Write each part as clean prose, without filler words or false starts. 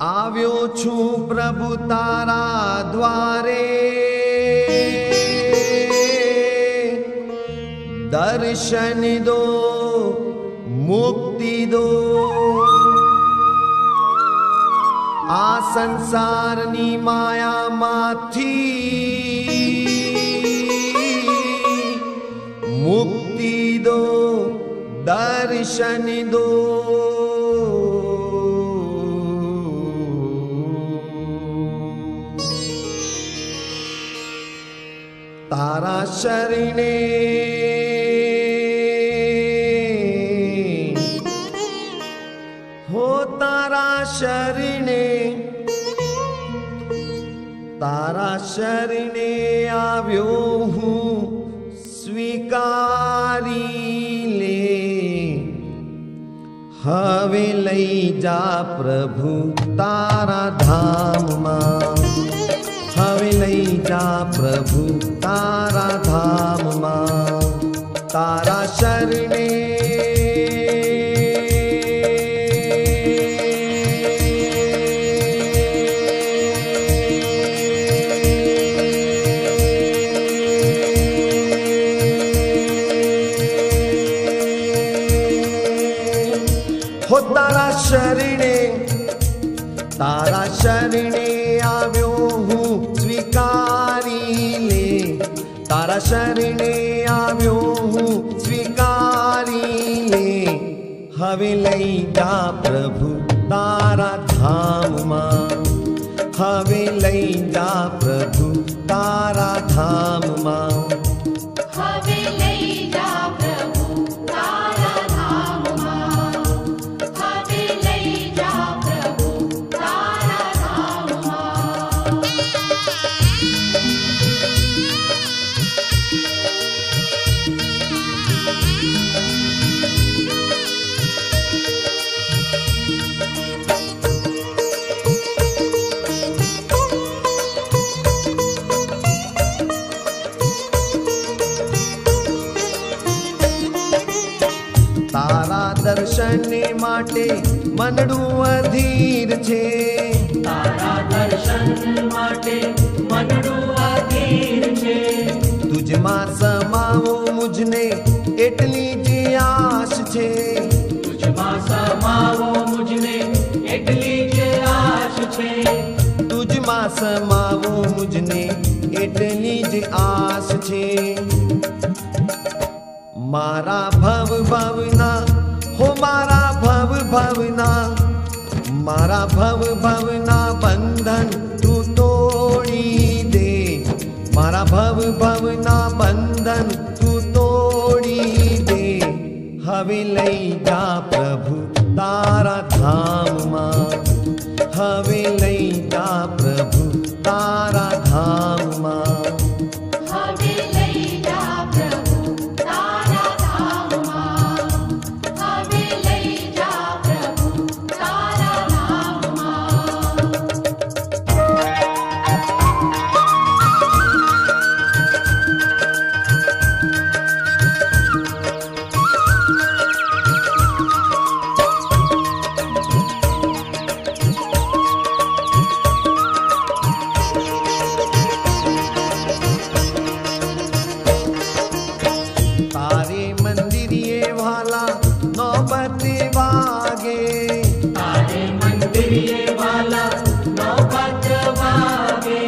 આવ્યો છું પ્રભુ તારા દ્વારે, દર્શન દો મુક્તિ દો। આ સંસારની માયામાંથી મુક્તિ દો, દર્શન દો। तारा शरणे हो, तारा शरणे, तारा शरणे आव्यो हूँ स्वीकारी ले। हवे लई जा प्रभु तारा धाम मां, हवे लई जा प्रभु तारा धाम मां। तारा शरणे हो, तारा शरणे, तारा शरणे आव्यो हूँ स्वीकारी ले। तारा शरणे आव्यो हूँ स्वीकारी ले। हवे लई जा प्रभु तारा धाम मां, हवे लई जा प्रभु तारा धाम मां। हवे लई जा प्रभु तारा धाम मां, हवे लई जा प्रभु तारा धाम मां। तारा दर्शन माटे मनडू अधीर छे। तारा दर्शन माटे मनडू अधीर छे। तुझमा समावो मुझने एटली जी आश छे। तुझमा समावो मुझने एटली जे आश छे। तुझमा समावो मुझने एटली जी आश छे। मारा भव भवना हो, मारा भव भवना, मारा भव भवना बंधन तू तोड़ी दे। मारा भव भवना बंधन तू तोड़ी दे। हवे लई जा प्रभु तारा धाम मां, हवे लई जा प्रभु तारा धाम मां। हवे लई जा प्रभु तारा धाम मां, हवे लई जा प्रभु तारा धाम मां। तारे मंदिरिये वाला नौबते वागे। तारे मंदिरिये वाला नौबत वागे।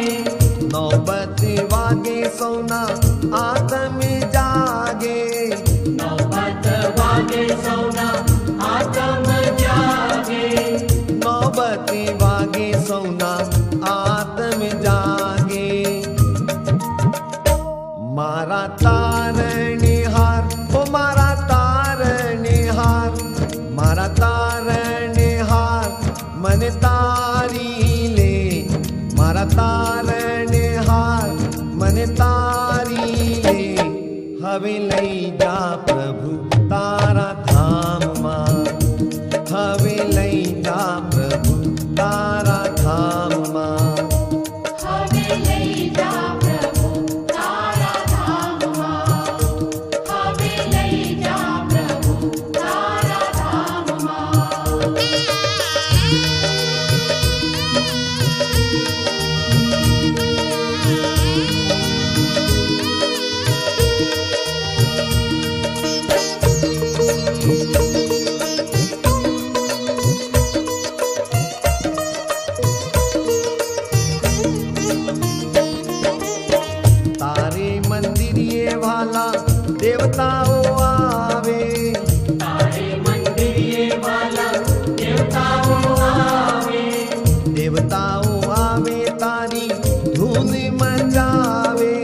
नौबते वागे सोना आत्म जागे। नौबत वागे सौना आत्म जागे। नौबते वागे सोना आत्म जागे। मारा तारणहार हो, मारा तारणहार, मारा तारणहार मन तारी ले। मारा तारणहार मन तारी ले। हवे लई जा प्रभु तारा धाम मां, દેવતાઓ આવે, તારે મંદિરે વાલા દેવતાઓ આવે, દેવતાઓ આવે તારી ધૂન મચાવે,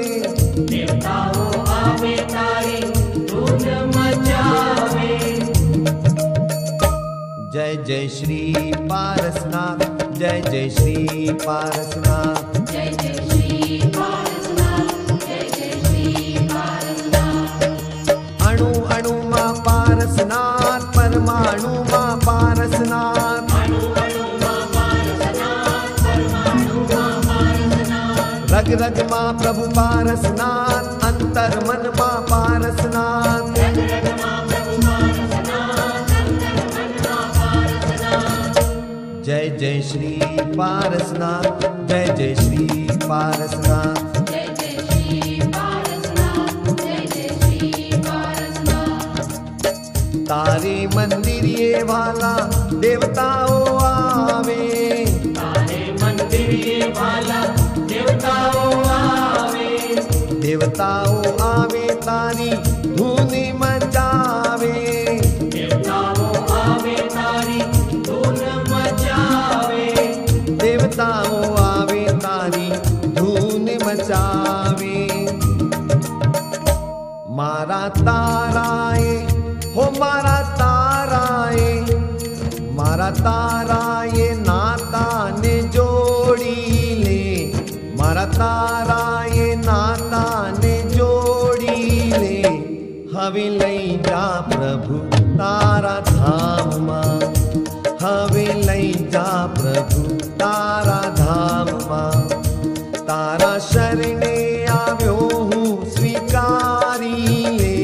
દેવતાઓ આવે તારી ધૂન મચાવે. જય જય શ્રી પારસનાથ, જય જય શ્રી પારસનાથ. જય જય શ્રી પારસનાથ, જય જય શ્રી પારસનાથ. અણુ અણુમાં પારસનાથ, પરમાણુમાં પારસનાથ, અણુ અણુમાં પારસનાથ, પરમાણુમાં પારસનાથ, રગ રગમાં પ્રભુ પારસનાથ, અંતર મનમાં પારસનાથ. રગરગમાં પ્રભુ પારસનાથ, અંતર મનમાં પારસનાથ. જય જય શ્રી પારસનાથ, જય જય શ્રી પારસનાથ. જય જય શ્રી પારસનાથ, જય જય શ્રી પારસનાથ. તારે મંદિરે વાલા દેવતાઓ આવે, તારે મંદિરે વાલા દેવતાઓ આવે, દેવતાઓ આવે તારી ધૂન મચાવે, દેવતાઓ આવે તારી ધૂન મચાવે, દેવતાઓ આવે તારી ધૂન મચાવે. મારા તારાએ હો મારા તારાએ, મારા તારાએ નાતાને જોડી લે, મારા તારાએ નાતાને જોડી લે. હવે લઈ જા પ્રભુ તારા ધામમાં, હવે લઈ જા પ્રભુ તારા ધામમાં. તારા શરણે આવ્યો હું સ્વીકારી લે,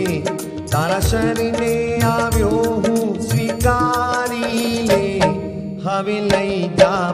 તારા શરણે આવ્યો હું સ્વીકારી લે. હવે લઈ જા